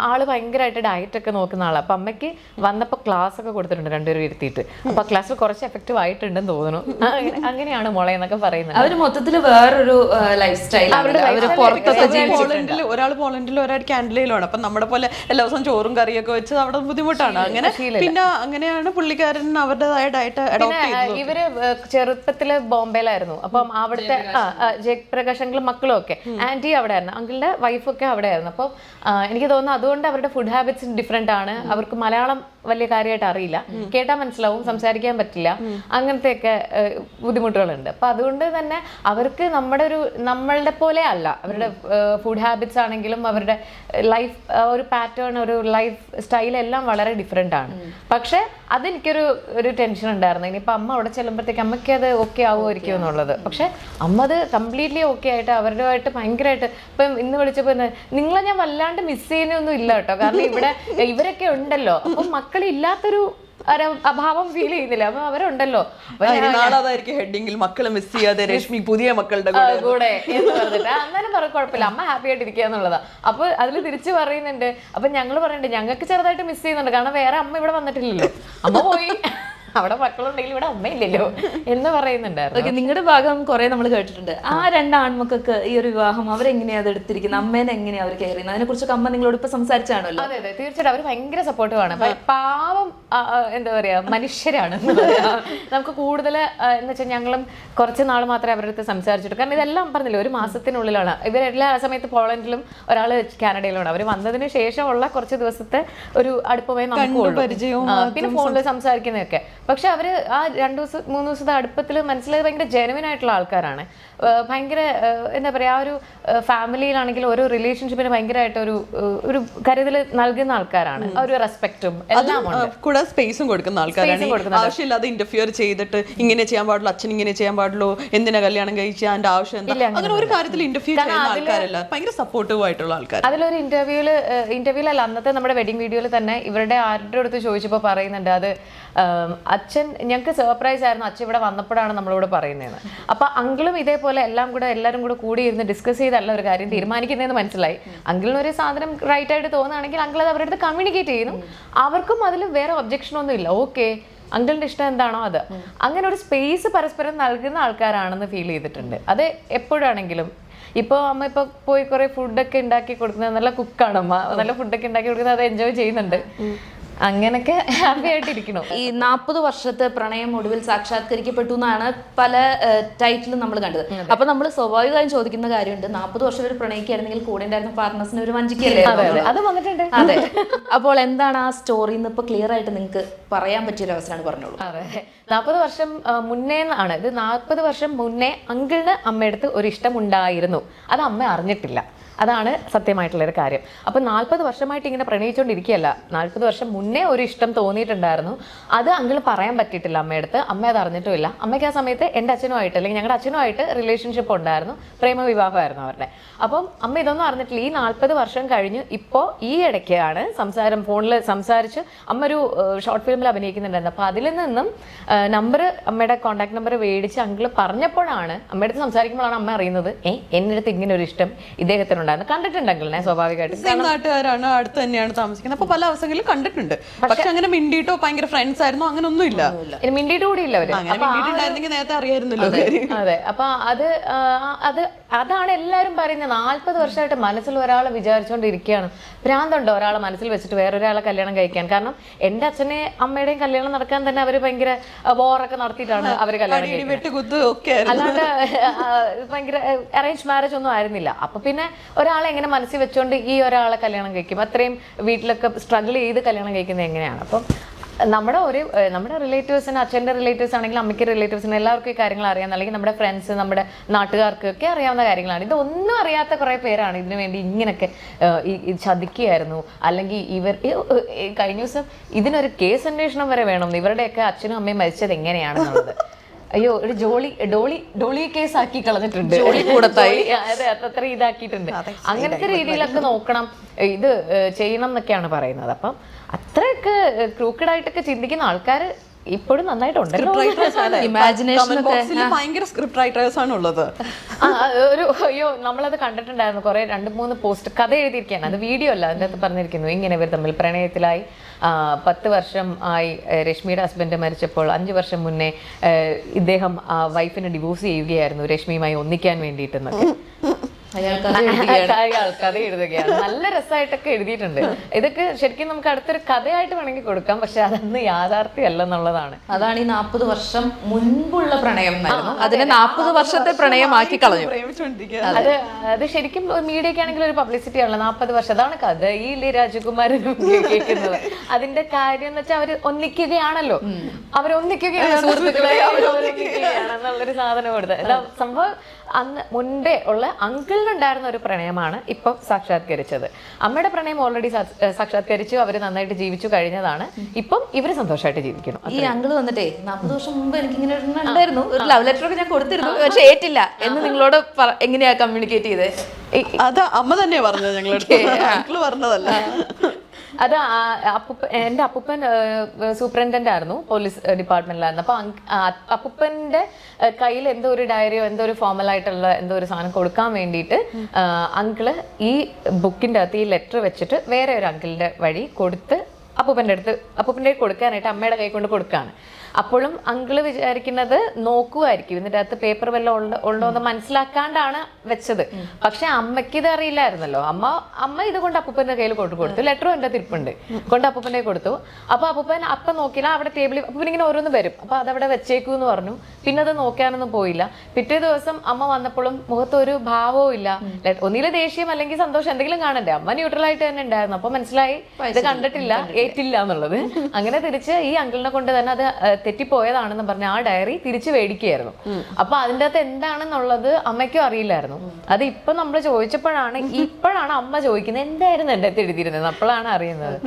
Speaker 2: ആള് ഭയങ്കരമായിട്ട് ഡയറ്റ് ഒക്കെ നോക്കുന്ന ആളാണ്. അപ്പൊ അമ്മയ്ക്ക് വന്നപ്പോൾ ക്ലാസ് ഒക്കെ കൊടുത്തിട്ടുണ്ട് രണ്ടുപേരും ഇരുത്തിയിട്ട്. അപ്പൊ ആ ക്ലാസ്സിൽ കുറച്ച് എഫക്റ്റീവ് ആയിട്ടുണ്ടെന്ന് തോന്നുന്നു. അങ്ങനെയാണ് മോളെ എന്നൊക്കെ പറയുന്നത്.
Speaker 1: അവര് മൊത്തത്തിൽ വേറൊരു ലൈഫ് സ്റ്റൈൽ,
Speaker 3: ഒരാൾ പോളണ്ടിലും ഒരാൾ കാനഡയിലുമാണ്. അപ്പൊ നമ്മുടെ പോലെ എല്ലാ ദിവസവും ചോറും കറിയൊക്കെ വെച്ച് അവിടെ ബുദ്ധിമുട്ടാണ്. അങ്ങനെ പിന്നെ അങ്ങനെയാണ് പുള്ളിക്കാരൻ അവരുടേതായ ഡയറ്റ് അഡോപ്റ്റ് ചെയ്തത്.
Speaker 2: ഇവര് ചെറുപ്പത്തില് ബോംബെയിലായിരുന്നു. അപ്പം അവിടുത്തെ ജയപ്രകാശ് അങ്കിളും മക്കളും ഒക്കെ, ആന്റി അവിടെ ആയിരുന്നു, അങ്കിളുടെ വൈഫൊക്കെ അവിടെ ആയിരുന്നു. അപ്പം എനിക്ക് തോന്നുന്നു അതുകൊണ്ട് അവരുടെ ഫുഡ് ഹാബിറ്റ്സ് ഡിഫറെന്റ് ആണ്. അവർക്ക് മലയാളം വലിയ കാര്യമായിട്ട് അറിയില്ല, കേട്ടാൽ മനസ്സിലാവും, സംസാരിക്കാൻ പറ്റില്ല, അങ്ങനത്തെയൊക്കെ ബുദ്ധിമുട്ടുകളുണ്ട്. അപ്പൊ അതുകൊണ്ട് തന്നെ അവർക്ക് നമ്മളുടെ പോലെ അല്ല അവരുടെ ഫുഡ് ഹാബിറ്റ്സ് ആണെങ്കിലും അവരുടെ ലൈഫ് ഒരു പാറ്റേൺ, ഒരു ലൈഫ് സ്റ്റൈൽ എല്ലാം വളരെ ഡിഫറെന്റ് ആണ്. പക്ഷെ അതെനിക്കൊരു ടെൻഷൻ ഉണ്ടായിരുന്നു. ഇനിയിപ്പോൾ അമ്മ അവിടെ ചെല്ലുമ്പോഴത്തേക്ക് അമ്മയ്ക്ക് അത് ഓക്കെ ആവുമായിരിക്കും എന്നുള്ളത്. പക്ഷെ അമ്മ അത് കംപ്ലീറ്റ്ലി ഓക്കെ ആയിട്ട് അവരുമായിട്ട് ഭയങ്കരമായിട്ട് ഇപ്പം ഇന്ന് വിളിച്ചപ്പോൾ നിങ്ങളെ ഞാൻ വല്ലാണ്ട് മിസ് ചെയ്യുന്നൊന്നും ഇല്ല കേട്ടോ. കാരണം ഇവരൊക്കെ ഉണ്ടല്ലോ, അപ്പം മക്കളില്ലാത്തൊരു അഭാവം ഫീൽ ചെയ്യുന്നില്ല. അപ്പൊ അവരുണ്ടല്ലോ,
Speaker 3: അതായിരിക്കും ഹെഡിങ്ങിൽ മക്കളെ മിസ് ചെയ്യാതെ രശ്മി പുതിയ മക്കളുടെ
Speaker 2: കൂടെ എന്ന് പറഞ്ഞിട്ട് അന്നേരം പറയും കുഴപ്പമില്ല, അമ്മ ഹാപ്പി ആയിട്ട് ഇരിക്കുക എന്നുള്ളതാ. അപ്പൊ അതിൽ തിരിച്ചു പറയുന്നുണ്ട്. അപ്പൊ ഞങ്ങൾ പറയുന്നുണ്ട് ഞങ്ങൾക്ക് ചെറുതായിട്ട് മിസ് ചെയ്യുന്നുണ്ട്, കാരണം വേറെ അമ്മ ഇവിടെ വന്നിട്ടില്ലല്ലോ, അമ്മ പോയി, അവിടെ മക്കളുണ്ടെങ്കിൽ ഇവിടെ അമ്മയില്ലല്ലോ എന്ന് പറയുന്നുണ്ടായിരുന്നു.
Speaker 1: നിങ്ങളുടെ ഭാഗം കുറെ നമ്മൾ കേട്ടിട്ടുണ്ട്. ആ രണ്ട് ആൺമക്കൾക്ക് ഈ ഒരു വിവാഹം അവരെങ്ങനെയാ അത് എടുത്തിരിക്കുന്നത്, അമ്മേനെ എങ്ങനെയാ അവർ കെയർ ചെയ്യുന്നത്, അതിനെ കുറിച്ചൊക്കെ അമ്മ നിങ്ങളോട് ഇപ്പൊ സംസാരിച്ചാണല്ലോ.
Speaker 2: അതെ അതെ, തീർച്ചയായിട്ടും അവർ ഭയങ്കര സപ്പോർട്ടീവാണ്. പാവം എന്താ പറയാ മനുഷ്യരാണ്. നമുക്ക് കൂടുതൽ എന്ന് വെച്ചാൽ ഞങ്ങളും കുറച്ച് നാൾ മാത്രമേ അവരുടെ അടുത്ത് സംസാരിച്ചിട്ടു. കാരണം ഇതെല്ലാം പറഞ്ഞില്ല ഒരു മാസത്തിനുള്ളിലാണ്. ഇവരെല്ലാ സമയത്ത് പോളണ്ടിലും ഒരാൾ കാനഡയിലുമാണ്. അവർ വന്നതിന് ശേഷമുള്ള കുറച്ച് ദിവസത്തെ ഒരു അടുപ്പമേ നമുക്ക് പിന്നെ ഫോണിൽ സംസാരിക്കുന്നതൊക്കെ. പക്ഷെ അവര് ആ 2-3 ദിവസത്തെ അടുപ്പത്തിൽ മനസ്സിലായത് ഭയങ്കര ജെനുവിൻ ആയിട്ടുള്ള ആൾക്കാരാണ്. ഭയങ്കര എന്താ പറയാ, ആ ഒരു ഫാമിലിയിലാണെങ്കിലും ഓരോ റിലേഷൻഷിപ്പിന് ഭയങ്കരമായിട്ട് ഒരു കരുതൽ നൽകുന്ന ആൾക്കാരാണ്. ആ ഒരു റെസ്പെക്റ്റും എല്ലാം
Speaker 3: കൂടെ സ്പേസും കൊടുക്കുന്ന ആൾക്കാരാണ്. ആവശ്യമില്ലാതെ ഇന്റർഫിയർ ചെയ്തിട്ട് ഇങ്ങനെ ചെയ്യാൻ പാടുള്ളൂ, അച്ഛൻ ഇങ്ങനെ ചെയ്യാൻ പാടുള്ളൂ, എന്തിനാ കല്യാണം കഴിച്ചാൽ അതിന്റെ ആവശ്യം എന്താ, അങ്ങനെ ഒരു കാര്യത്തിൽ ഇന്റർഫിയർ ചെയ്യുന്ന ആൾക്കാരല്ല, ഭയങ്കര സപ്പോർട്ടീവ് ആയിട്ടുള്ള ആൾക്കാർ.
Speaker 2: അതിലൊരു ഇന്റർവ്യൂലല്ല, അന്നത്തെ നമ്മുടെ വെഡിങ് വീഡിയോയിൽ തന്നെ ഇവരുടെ ആരുടെ അടുത്ത് ചോദിച്ചപ്പോൾ പറയുന്നുണ്ട്, അത് അച്ഛൻ ഞങ്ങൾക്ക് സർപ്രൈസ് ആയിരുന്നു, അച്ഛൻ ഇവിടെ വന്നപ്പോഴാണ് നമ്മളോട് പറയുന്നതെന്ന്. അപ്പൊ അങ്കിളും ഇതേപോലെ എല്ലാവരും കൂടി ഇരുന്ന് ഡിസ്കസ് ചെയ്തല്ല ഒരു കാര്യം തീരുമാനിക്കുന്നതെന്ന് മനസ്സിലായി. അങ്കിളിന് ഒരു സാധനം റൈറ്റ് ആയിട്ട് തോന്നുകയാണെങ്കിൽ അങ്കിൾ അത് അവരുടെ അടുത്ത് കമ്മ്യൂണിക്കേറ്റ് ചെയ്യുന്നു. അവർക്കും അതിൽ വേറെ ഒബ്ജക്ഷൻ ഒന്നും ഇല്ല, ഓക്കെ അങ്കിളിന്റെ ഇഷ്ടം എന്താണോ അത്. അങ്ങനെ ഒരു സ്പേസ് പരസ്പരം നൽകുന്ന ആൾക്കാരാണെന്ന് ഫീൽ ചെയ്തിട്ടുണ്ട്. അത് എപ്പോഴാണെങ്കിലും. ഇപ്പോൾ അമ്മ ഇപ്പോൾ പോയി കുറെ ഫുഡൊക്കെ ഉണ്ടാക്കി കൊടുക്കുന്നത്, നല്ല കുക്കാണ് അമ്മ, നല്ല ഫുഡൊക്കെ ഉണ്ടാക്കി കൊടുക്കുന്നത്, അത് എൻജോയ് ചെയ്യുന്നുണ്ട്. അങ്ങനൊക്കെ ഹാപ്പി ആയിട്ടിരിക്കണു.
Speaker 1: ഈ 40 വർഷത്തെ പ്രണയം ഒടുവിൽ സാക്ഷാത്കരിക്കപ്പെട്ടു എന്നാണ് പല ടൈറ്റിലും നമ്മൾ കണ്ടത്. അപ്പൊ നമ്മൾ സ്വാഭാവികമായും ചോദിക്കുന്ന കാര്യമുണ്ട്, 40 വർഷം ഒരു പ്രണയിക്കായിരുന്നെങ്കിൽ കൂടെ ഉണ്ടായിരുന്ന പാർട്ട്നേഴ്സിന് ഒരു വഞ്ചിക്കല്ലേ?
Speaker 2: അത് വന്നിട്ടുണ്ട്.
Speaker 1: അതെ. അപ്പോൾ എന്താണ് ആ സ്റ്റോറി എന്ന് ഇപ്പൊ ക്ലിയർ ആയിട്ട് നിങ്ങൾക്ക് പറയാൻ പറ്റിയൊരു അവസരമാണ്, പറഞ്ഞോളൂ.
Speaker 2: അതെ, 40 വർഷം മുന്നേ ആണ് ഇത്. 40 വർഷം മുന്നേ അങ്കിളിന് അമ്മയടുത്ത് ഒരു ഇഷ്ടം ഉണ്ടായിരുന്നു, അത് അമ്മ അറിഞ്ഞിട്ടില്ല. അതാണ് സത്യമായിട്ടുള്ളൊരു കാര്യം. അപ്പം 40 വർഷമായിട്ട് ഇങ്ങനെ പ്രണയിച്ചുകൊണ്ടിരിക്കുകയല്ല, 40 വർഷം മുന്നേ ഒരു ഇഷ്ടം തോന്നിയിട്ടുണ്ടായിരുന്നു. അത് അങ്കിൾ പറയാൻ പറ്റിയിട്ടില്ല അമ്മയടുത്ത്, അമ്മ അത് അറിഞ്ഞിട്ടുമില്ല. അമ്മയ്ക്ക് ആ സമയത്ത് എൻ്റെ അച്ഛനുമായിട്ട് അല്ലെങ്കിൽ ഞങ്ങളുടെ അച്ഛനുമായിട്ട് റിലേഷൻഷിപ്പ് ഉണ്ടായിരുന്നു, പ്രേമവിവാഹമായിരുന്നു അവരുടെ. അപ്പം അമ്മ ഇതൊന്നും അറിഞ്ഞിട്ടില്ല. ഈ 40 വർഷം കഴിഞ്ഞ് ഇപ്പോൾ ഈ ഇടയ്ക്കാണ് ഫോണിൽ സംസാരിച്ച് അമ്മ ഒരു ഷോർട്ട് ഫിലിമിൽ അഭിനയിക്കുന്നുണ്ടായിരുന്നു. അപ്പോൾ അതിൽ നിന്നും അമ്മയുടെ കോൺടാക്ട് നമ്പർ മേടിച്ച് അങ്കിൾ പറഞ്ഞപ്പോഴാണ്, അമ്മയുടെ അടുത്ത് സംസാരിക്കുമ്പോഴാണ് അമ്മ അറിയുന്നത്, എൻ്റെ അടുത്ത് ഇങ്ങനെ ഒരു ഇഷ്ടം ഇദ്ദേഹത്തിന് കണ്ടിട്ടുണ്ടെങ്കിൽ സ്വാഭാവികമായിട്ടും
Speaker 3: നാട്ടുകാരാണ്, അടുത്ത് തന്നെയാണ് താമസിക്കുന്നത്. അപ്പൊ പല അവസരങ്ങളിലും കണ്ടിട്ടുണ്ട്. പക്ഷെ അങ്ങനെ മിണ്ടിട്ടോ ഭയങ്കര ഫ്രണ്ട്സ് ആയിരുന്നോ അങ്ങനെ ഒന്നും ഇല്ല.
Speaker 2: മിണ്ടിയിട്ട് കൂടി ഇല്ല അവര്.
Speaker 3: നേരത്തെ അറിയായിരുന്നല്ലോ.
Speaker 2: അതെ, അപ്പൊ അതാണ് എല്ലാവരും പറയുന്നത്. 40 വർഷമായിട്ട് മനസ്സിൽ ഒരാളെ വിചാരിച്ചുകൊണ്ടിരിക്കുകയാണ്. ഭ്രാന്തുണ്ടോ ഒരാളെ മനസ്സിൽ വെച്ചിട്ട് വേറൊരാളെ കല്യാണം കഴിക്കാൻ? കാരണം എൻ്റെ അച്ഛനെ അമ്മയുടെയും കല്യാണം നടക്കാൻ തന്നെ അവര് ഭയങ്കര വോറൊക്കെ നടത്തിയിട്ടാണ് അവര് കല്യാണം കഴിക്കുന്നത്. അല്ലാണ്ട് ഭയങ്കര അറേഞ്ച് മാരേജ് ഒന്നും ആയിരുന്നില്ല. അപ്പൊ പിന്നെ ഒരാളെ എങ്ങനെ മനസ്സിൽ വെച്ചുകൊണ്ട് ഈ ഒരാളെ കല്യാണം കഴിക്കും? അത്രയും വീട്ടിലൊക്കെ സ്ട്രഗിൾ ചെയ്ത് കല്യാണം കഴിക്കുന്നത് എങ്ങനെയാണ്? അപ്പം നമ്മുടെ റിലേറ്റീവ്സിന്, അച്ഛൻ്റെ റിലേറ്റീവ്സ് ആണെങ്കിലും അമ്മയ്ക്ക് റിലേറ്റീവ്സിന് എല്ലാവർക്കും ഈ കാര്യങ്ങൾ അറിയാം, അല്ലെങ്കിൽ നമ്മുടെ ഫ്രണ്ട്സ്, നമ്മുടെ നാട്ടുകാർക്കൊക്കെ അറിയാവുന്ന കാര്യങ്ങളാണ്. ഇതൊന്നും അറിയാത്ത കുറേ പേരാണ് ഇതിനു വേണ്ടി ഇങ്ങനെയൊക്കെ ചതിക്കുകയായിരുന്നു. അല്ലെങ്കിൽ കഴിഞ്ഞ ദിവസം ഇതിനൊരു കേസ് അന്വേഷണം വരെ വേണം, ഇവരുടെയൊക്കെ അച്ഛനും അമ്മയും മരിച്ചത് എങ്ങനെയാണെന്നുള്ളത്. അയ്യോ, ഒരു ഡോളി കേസ് ആക്കി കളഞ്ഞിട്ടുണ്ട്, അത്ര ഇതാക്കിയിട്ടുണ്ട്. അങ്ങനത്തെ രീതിയിലൊക്കെ നോക്കണം, ഇത് ചെയ്യണം എന്നൊക്കെയാണ് പറയുന്നത്. അപ്പം അത്രയൊക്കെ ക്രൂക്കഡായിട്ടൊക്കെ ചിന്തിക്കുന്ന ആൾക്കാർ ഇപ്പോഴും നന്നായിട്ടുണ്ടല്ലോ.
Speaker 1: ഇമാജിനേഷൻ ഒക്കെ
Speaker 3: ഭയങ്കര സ്ക്രിപ്റ്റ് റൈറ്റേഴ്സ് ആണ് ഉള്ളത്.
Speaker 2: അയ്യോ നമ്മളത് കണ്ടിട്ടുണ്ടായിരുന്നു, കുറെ 2-3 പോസ്റ്റ് കഥ എഴുതിയിരിക്കുകയാണ്, അത് വീഡിയോ അല്ല. അതിൻ്റെ അകത്ത് പറഞ്ഞിരിക്കുന്നു ഇങ്ങനെ ഇവർ തമ്മിൽ പ്രണയത്തിലായി 10 വർഷം ആയി. രശ്മിയുടെ ഹസ്ബൻഡ് മരിച്ചപ്പോൾ 5 വർഷം മുന്നേ ഇദ്ദേഹം വൈഫിനെ ഡിവോഴ്സ് ചെയ്യുകയായിരുന്നു രശ്മിയുമായി ഒന്നിക്കാൻ വേണ്ടിയിട്ടെന്നൊക്കെ അയാൾ കഥ എഴുതുകയാണ്. നല്ല രസമായിട്ടൊക്കെ എഴുതിയിട്ടുണ്ട്. ഇതൊക്കെ ശരിക്കും നമുക്ക് അടുത്തൊരു കഥയായിട്ട് വേണമെങ്കിൽ കൊടുക്കാം, പക്ഷെ അതൊന്നും യാഥാർത്ഥ്യമല്ല എന്നുള്ളതാണ്.
Speaker 1: അതാണ് ഈ 40 വർഷം മുൻപുള്ള പ്രണയം അതിനെ 40 വർഷത്തെ പ്രണയമാക്കി കളഞ്ഞു.
Speaker 2: അത് ശരിക്കും മീഡിയക്ക് ആണെങ്കിൽ ഒരു പബ്ലിസിറ്റി ആണല്ലോ. 40 വർഷം അതാണ് കഥയിലെ രാജകുമാരനും കേൾക്കുന്നത്. അതിന്റെ കാര്യം എന്ന് വെച്ചാൽ അവര് ഒന്നിക്കുകയാണല്ലോ, അവരൊന്നിക്കുകയാണ് സുഹൃത്തുക്കളെ, അവരൊന്നിക്കുകയാണെന്നുള്ളൊരു സാധനം കൊടുത്തത്. സംഭവം അന്ന് മുൻപേ ഉള്ള അങ്കിളിനുണ്ടായിരുന്ന ഒരു പ്രണയമാണ് ഇപ്പം സാക്ഷാത്കരിച്ചത്. അമ്മയുടെ പ്രണയം ഓൾറെഡി സാക്ഷാത്കരിച്ചു, അവർ നന്നായിട്ട് ജീവിച്ചു കഴിഞ്ഞതാണ്. ഇപ്പം ഇവര് സന്തോഷമായിട്ട് ജീവിക്കണം.
Speaker 1: ഈ അങ്കിള് വന്നിട്ടേ 40 വർഷം മുമ്പ് എനിക്ക് ഇങ്ങനെ ഉണ്ടായിരുന്നു, ഒരു ലവ് ലെറ്റർ ഒക്കെ ഞാൻ കൊടുത്തിരുന്നു, പക്ഷെ ഏറ്റില്ല എന്ന് നിങ്ങളോട് എങ്ങനെയാ കമ്മ്യൂണിക്കേറ്റ് ചെയ്തത്?
Speaker 3: അത് അമ്മ തന്നെയാ പറഞ്ഞത്, ഞങ്ങളടുത്ത് അങ്കിള് പറഞ്ഞതല്ല.
Speaker 2: അത് എൻ്റെ അപ്പൂപ്പൻ സൂപ്രണ്ടൻ്റ് ആയിരുന്നു, പോലീസ് ഡിപ്പാർട്ട്മെന്റിലായിരുന്നു. അപ്പൊ അപ്പൂപ്പന്റെ കയ്യിൽ എന്തോ ഒരു ഡയറിയോ എന്തോ ഒരു ഫോമലായിട്ടുള്ള എന്തോ ഒരു സാധനം കൊടുക്കാൻ വേണ്ടിയിട്ട് അങ്കിള് ഈ ബുക്കിന്റെ അകത്ത് ഈ ലെറ്റർ വെച്ചിട്ട് വേറെ ഒരു അങ്കിളിന്റെ വഴി കൊടുത്ത് അപ്പൂപ്പൻ്റെ കൊടുക്കാനായിട്ട് അമ്മയുടെ കൈ കൊണ്ട് കൊടുക്കുകയാണ്. അപ്പോഴും അങ്കിള് വിചാരിക്കുന്നത് നോക്കുമായിരിക്കും ഇതിൻ്റെ അകത്ത് പേപ്പർ വല്ലതും ഉണ്ടോ എന്ന് മനസ്സിലാക്കാണ്ടാണ് വെച്ചത്. പക്ഷെ അമ്മയ്ക്ക് ഇത് അറിയില്ലായിരുന്നല്ലോ. അമ്മ ഇത് കൊണ്ട് അപ്പൂപ്പൻ്റെ കയ്യിൽ കൊടുത്തു. ലെറ്ററും എൻ്റെ തിരുപ്പുണ്ട് കൊണ്ട് അപ്പൂപ്പൻ്റെ കൊടുത്തു. അപ്പൊ അപ്പൂപ്പൻ അപ്പം നോക്കിയില്ല, അവിടെ ടേബിളിൽ അപ്പൂപ്പൻ ഇങ്ങനെ ഓരോന്ന് വരും. അപ്പൊ അതവിടെ വെച്ചേക്കൂ എന്ന് പറഞ്ഞു. പിന്നെ അത് നോക്കാനൊന്നും പോയില്ല. പിറ്റേ ദിവസം അമ്മ വന്നപ്പോഴും മുഖത്തൊരു ഭാവവും ഇല്ല. ഒന്നിലെ ദേഷ്യം അല്ലെങ്കിൽ സന്തോഷം എന്തെങ്കിലും കാണണ്ടേ. അമ്മ ന്യൂട്രലായിട്ട് തന്നെ ഉണ്ടായിരുന്നു. അപ്പൊ മനസ്സിലായി ഇത് കണ്ടിട്ടില്ല, ഏറ്റില്ല എന്നുള്ളത്. അങ്ങനെ തിരിച്ച് ഈ അങ്കിളിനെ കൊണ്ട് തന്നെ അത് തെറ്റിപ്പോയതാണെന്ന് പറഞ്ഞ ആ ഡയറി തിരിച്ചു മേടിക്കുകയായിരുന്നു. അപ്പൊ അതിൻ്റെ അകത്ത് എന്താണെന്നുള്ളത് അമ്മയ്ക്കും അറിയില്ലായിരുന്നു. അത് ഇപ്പൊ നമ്മൾ ചോദിച്ചപ്പോഴാണ് അമ്മ ചോദിക്കുന്നത് എന്തായിരുന്നു എൻ്റെ അടുത്ത് എഴുതിയിരുന്നത്. അപ്പോഴാണ് അറിയുന്നത്.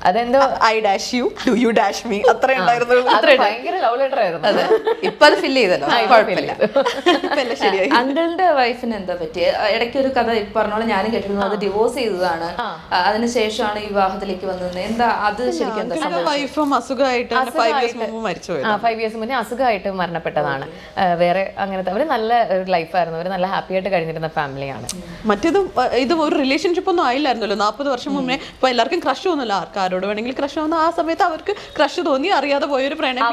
Speaker 2: അതെന്തോ
Speaker 3: I dash you do you dash me അത്ര ഉണ്ടായിരുന്നു.
Speaker 2: ഭയങ്കര ലവ് ലെറ്റർ ആയിരുന്നു.
Speaker 1: ഇപ്പൊ അത് ഫില്ല് ചെയ്തല്ലോ, കുഴപ്പമില്ല.
Speaker 3: ശരിയായി.
Speaker 1: അങ്കിളിന്റെ വൈഫിന് എന്താ പറ്റിയ? ഇടയ്ക്ക് ഒരു കഥ പറഞ്ഞോളെ ഞാനും കേട്ടിരുന്നു, അത് ഡിവോഴ്സ് ചെയ്തതാണ്, അതിനുശേഷമാണ് വിവാഹത്തിലേക്ക് വന്നത്. എന്താ അത് ശരിക്കും എന്താ സംഭവിച്ചത്?
Speaker 3: വൈഫും അസുഖമായിട്ട് 5 years മുമ്പ് മരിച്ചു.
Speaker 2: 5 years മുന്നേ അസുഖമായിട്ട് മരണപ്പെട്ടതാണ്. വേറെ അങ്ങനത്തെ അവര് നല്ല ഒരു ലൈഫായിരുന്നു, അവര് നല്ല ഹാപ്പി ആയിട്ട് കഴിഞ്ഞിരുന്ന ഫാമിലിയാണ്.
Speaker 3: ഇത് ഒരു റിലേഷൻഷിപ്പ് ഒന്നും ആയില്ലായിരുന്നല്ലോ 40 വർഷം മുന്നേ. ഇപ്പൊ എല്ലാവർക്കും ക്രഷ് തോന്നില്ല, ആർക്കാരോട് വേണമെങ്കിലും ക്രഷ് തോന്നുന്നു. ആ സമയത്ത് അവർക്ക് ക്രഷ് തോന്നി, അറിയാതെ പോയൊരു പ്രണയം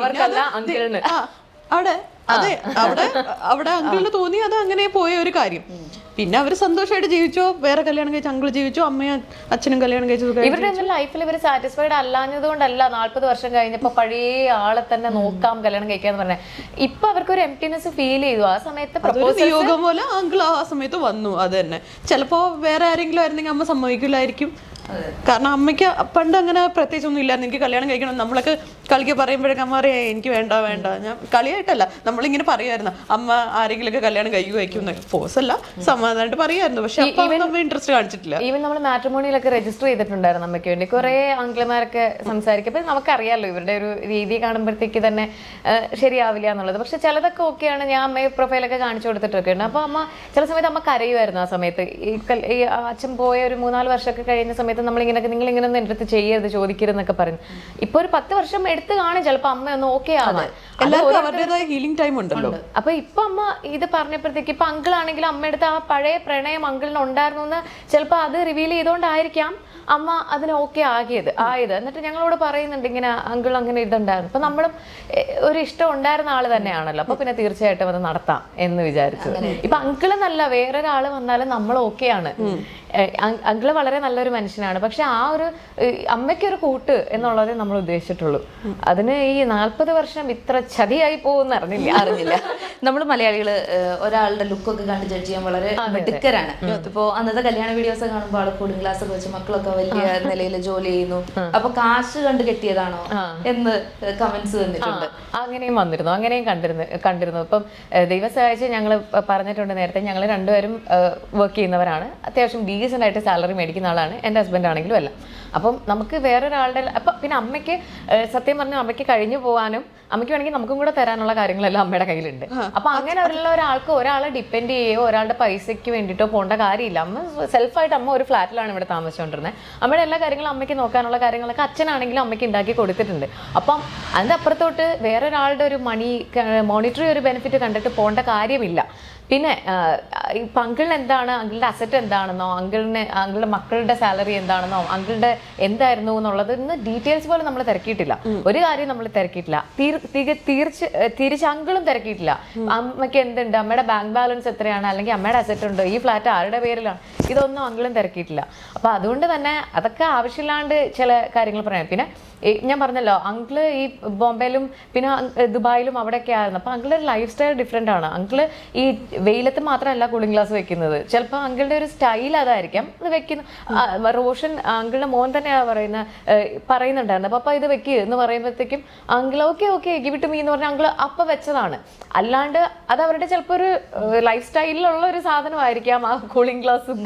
Speaker 3: അവിടെ അങ്കിളിന് തോന്നി, അത് അങ്ങനെ പോയ ഒരു കാര്യം. പിന്നെ അവര് സന്തോഷമായിട്ട് ജീവിച്ചോ, വേറെ കല്യാണം കഴിച്ചു, അങ്കിൾ ജീവിച്ചോ, അമ്മയും അച്ഛനും കല്യാണം കഴിച്ചു.
Speaker 2: ഇവരുടെ ലൈഫിൽ ഇവർ സാറ്റിസ്ഫൈഡ് അല്ലാഞ്ഞത് കൊണ്ടല്ല 40 വർഷം കഴിഞ്ഞപ്പോ പഴയ ആളെ തന്നെ നോക്കാം, കല്യാണം കഴിക്കാന്ന് പറഞ്ഞ. ഇപ്പൊ അവർക്ക് ഒരു എംപ്റ്റിനെസ് ഫീൽ ചെയ്തു. ആ സമയത്ത്
Speaker 3: നിയോഗം പോലെ അങ്കിൾ ആ സമയത്ത് വന്നു. അത് തന്നെ ചിലപ്പോ വേറെ ആരെങ്കിലും ആയിരുന്നെങ്കിൽ അമ്മ സമ്മതിക്കില്ലായിരിക്കും. കാരണം അമ്മയ്ക്ക് പണ്ട് അങ്ങനെ പ്രത്യേകിച്ച് ഒന്നും ഇല്ലായിരുന്നു. എനിക്ക് കല്യാണം കഴിക്കണം, നമ്മളൊക്കെ കളിക്ക് പറയുമ്പോഴേക്കും അമ്മ അറിയാം എനിക്ക് വേണ്ട. ഞാൻ കളിയായിട്ടല്ല, നമ്മളിങ്ങനെ പറയുമായിരുന്നു അമ്മ ആരെങ്കിലും ഒക്കെ കല്യാണം കഴിക്കും ഫോഴ്സ് അല്ല, സമാധാനമായിട്ട് പറയുമായിരുന്നു. പക്ഷെ അമ്മ ഇൻട്രസ്റ്റ് കാണിച്ചിട്ടില്ല.
Speaker 2: ഈവൻ നമ്മൾ മാട്രിമോണിയിലൊക്കെ രജിസ്റ്റർ ചെയ്തിട്ടുണ്ടായിരുന്നു അമ്മയ്ക്ക് വേണ്ടി. കുറെ അങ്കിൾമാരൊക്കെ സംസാരിക്കും. അപ്പൊ നമുക്കറിയാമല്ലോ ഇവരുടെ ഒരു രീതി കാണുമ്പോഴത്തേക്ക് തന്നെ ശരിയാവില്ല എന്നുള്ളത്. പക്ഷെ ചിലതൊക്കെ ഓക്കെയാണ്. ഞാൻ അമ്മയെ പ്രൊഫൈലൊക്കെ കാണിച്ചു കൊടുത്തിട്ടൊക്കെ ഉണ്ട്. അപ്പൊ അമ്മ ചില സമയത്ത് അമ്മ കരയുമായിരുന്നു. ആ സമയത്ത് ഈ അച്ഛൻ പോയ ഒരു 3-4 വർഷമൊക്കെ കഴിയുന്ന സമയത്ത് നിങ്ങളിങ്ങനെ ഒന്നും എൻ്റെ അടുത്ത് ചെയ്യരുത്, ചോദിക്കരുതെന്നൊക്കെ പറഞ്ഞു. ഇപ്പൊ ഒരു 10 വർഷം എടുത്ത് കാണും ചിലപ്പോ അമ്മ ഒന്ന് ഓക്കെ ആവാൻ.
Speaker 3: ഹീലിംഗ് ടൈം ഉണ്ടല്ലോ.
Speaker 2: അപ്പൊ ഇപ്പൊ അമ്മ ഇത് പറഞ്ഞപ്പോഴത്തേക്ക് ഇപ്പൊ അങ്കിൾ ആണെങ്കിലും അമ്മയുടെ ആ പഴയ പ്രണയം അങ്കിളിന് ഉണ്ടായിരുന്നു എന്ന് ചിലപ്പോ അത് റിവീൽ ചെയ്തോണ്ടായിരിക്കാം അമ്മ അതിന് ഓക്കെ ആയത്. എന്നിട്ട് ഞങ്ങളോട് പറയുന്നുണ്ട് ഇങ്ങനെ അങ്കിൾ അങ്ങനെ ഇതുണ്ടായിരുന്നു. അപ്പൊ നമ്മളും ഒരു ഇഷ്ടം ഉണ്ടായിരുന്ന ആള് തന്നെയാണല്ലോ. അപ്പൊ പിന്നെ തീർച്ചയായിട്ടും അത് നടത്താം എന്ന് വിചാരിച്ചു. ഇപ്പൊ അങ്കിളെന്നല്ല വേറൊരാള് വന്നാലും നമ്മൾ ഓക്കെയാണ്. അങ്കിള് വളരെ നല്ലൊരു മനുഷ്യനാണ്. പക്ഷെ ആ ഒരു അമ്മയ്ക്കൊരു കൂട്ട് എന്നുള്ളതേ നമ്മൾ ഉദ്ദേശിച്ചിട്ടുള്ളൂ. അതിന് ഈ 40 വർഷം ഇത്ര ചതിയായി പോകുന്ന അറിഞ്ഞില്ല.
Speaker 1: നമ്മൾ മലയാളികള് ഒരാളുടെ ലുക്കൊക്കെ കണ്ട് ജഡ്ജ് ചെയ്യാൻ വളരെ മിടുക്കരാണ്. ഇപ്പോ അന്നത്തെ കല്യാണ വീഡിയോസ് കാണുമ്പോൾ ആള് കൂളിംഗ് ഗ്ലാസ് ഒക്കെ വെച്ച് മക്കളൊക്കെ വലിയ നിലയിൽ ജോലി ചെയ്യുന്നു, അപ്പൊ കാശ് കണ്ട് കെട്ടിയതാണോ എന്ന് കമന്റ്സ് വന്നിട്ടുണ്ട്.
Speaker 2: അങ്ങനെയും വന്നിരുന്നു, അങ്ങനെയും കണ്ടിരുന്നു. ഇപ്പം ദൈവം സഹായിച്ച് ഞങ്ങൾ പറഞ്ഞിട്ടുണ്ട് നേരത്തെ, ഞങ്ങൾ രണ്ടുപേരും വർക്ക് ചെയ്യുന്നവരാണ്. അത്യാവശ്യം ഡീസൻ്റ് ആയിട്ട് സാലറി മേടിക്കുന്ന ആളാണ്. എൻ്റെ ഹസ്ബൻഡ് ആണെങ്കിലും അല്ല. അപ്പം നമുക്ക് വേറൊരാളുടെ അപ്പം പിന്നെ അമ്മയ്ക്ക് സത്യം പറഞ്ഞാൽ അമ്മയ്ക്ക് കഴിഞ്ഞു പോകാനും അമ്മയ്ക്ക് വേണമെങ്കിൽ നമുക്കും കൂടെ തരാനുള്ള കാര്യങ്ങളെല്ലാം അമ്മയുടെ കയ്യിലുണ്ട്. അപ്പൊ അങ്ങനെയുള്ള ഒരാളെ ഡിപ്പെൻഡ് ചെയ്യുകയോ ഒരാളുടെ പൈസയ്ക്ക് വേണ്ടിയിട്ടോ പോകേണ്ട കാര്യമില്ല. അമ്മ സെൽഫായിട്ട് അമ്മ ഒരു ഫ്ലാറ്റിലാണ് ഇവിടെ താമസിച്ചുകൊണ്ടിരുന്നത്. അമ്മയുടെ എല്ലാ കാര്യങ്ങളും അമ്മയ്ക്ക് നോക്കാനുള്ള കാര്യങ്ങളൊക്കെ അച്ഛനാണെങ്കിലും അമ്മയ്ക്ക് ഉണ്ടാക്കി കൊടുത്തിട്ടുണ്ട്. അപ്പം അതിൻ്റെ അപ്പുറത്തോട്ട് വേറൊരാളുടെ ഒരു മോണിറ്ററി ഒരു ബെനിഫിറ്റ് കണ്ടിട്ട് പോകേണ്ട കാര്യമില്ല. പിന്നെ ഇപ്പം അങ്കിളിന് എന്താണ്, അങ്കിളുടെ അസറ്റ് എന്താണെന്നോ, അങ്കിളുടെ മക്കളുടെ സാലറി എന്താണെന്നോ, അങ്കിളുടെ എന്തായിരുന്നു എന്നുള്ളത് ഇന്ന് ഡീറ്റെയിൽസ് പോലും നമ്മൾ തിരക്കിയിട്ടില്ല. ഒരു കാര്യം നമ്മൾ തിരക്കിയിട്ടില്ല. തിരിച്ച് അങ്കിളും തിരക്കിയിട്ടില്ല. അമ്മയ്ക്ക് എന്തുണ്ട്, അമ്മയുടെ ബാങ്ക് ബാലൻസ് എത്രയാണ്, അല്ലെങ്കിൽ അമ്മയുടെ അസറ്റ് ഉണ്ട്, ഈ ഫ്ലാറ്റ് ആരുടെ പേരിലാണ്, ഇതൊന്നും അങ്കിളും തിരക്കിയിട്ടില്ല. അപ്പം അതുകൊണ്ട് തന്നെ അതൊക്കെ ആവശ്യമില്ലാണ്ട് ചില കാര്യങ്ങൾ പറയാം. പിന്നെ ഞാൻ പറഞ്ഞല്ലോ, അങ്കിള് ഈ ബോംബെയിലും പിന്നെ ദുബായിലും അവിടെയൊക്കെ ആയിരുന്നു. അപ്പോൾ അങ്കിളുടെ ഒരു ലൈഫ് സ്റ്റൈൽ ഡിഫറെൻ്റ് ആണ്. അങ്കിള് ഈ വെയിലത്ത് മാത്രമല്ല കൂളിംഗ് ഗ്ലാസ് വെക്കുന്നത്. ചിലപ്പോൾ അങ്കിളുടെ ഒരു സ്റ്റൈൽ അതായിരിക്കാം അത് വെക്കുന്ന. റോഷൻ അങ്കിളുടെ മോൻ തന്നെയാണ് പറയുന്നുണ്ടായിരുന്നു. അപ്പോൾ ഇത് വെക്കുക എന്ന് പറയുമ്പോഴത്തേക്കും uncle okay give it me എന്ന് പറഞ്ഞാൽ അങ്കിൾ അപ്പം വെച്ചതാണ്. അല്ലാണ്ട് അത് അവരുടെ ചിലപ്പോൾ ഒരു ലൈഫ് സ്റ്റൈലിലുള്ള ഒരു സാധനമായിരിക്കാം ആ കൂളിംഗ് ഗ്ലാസും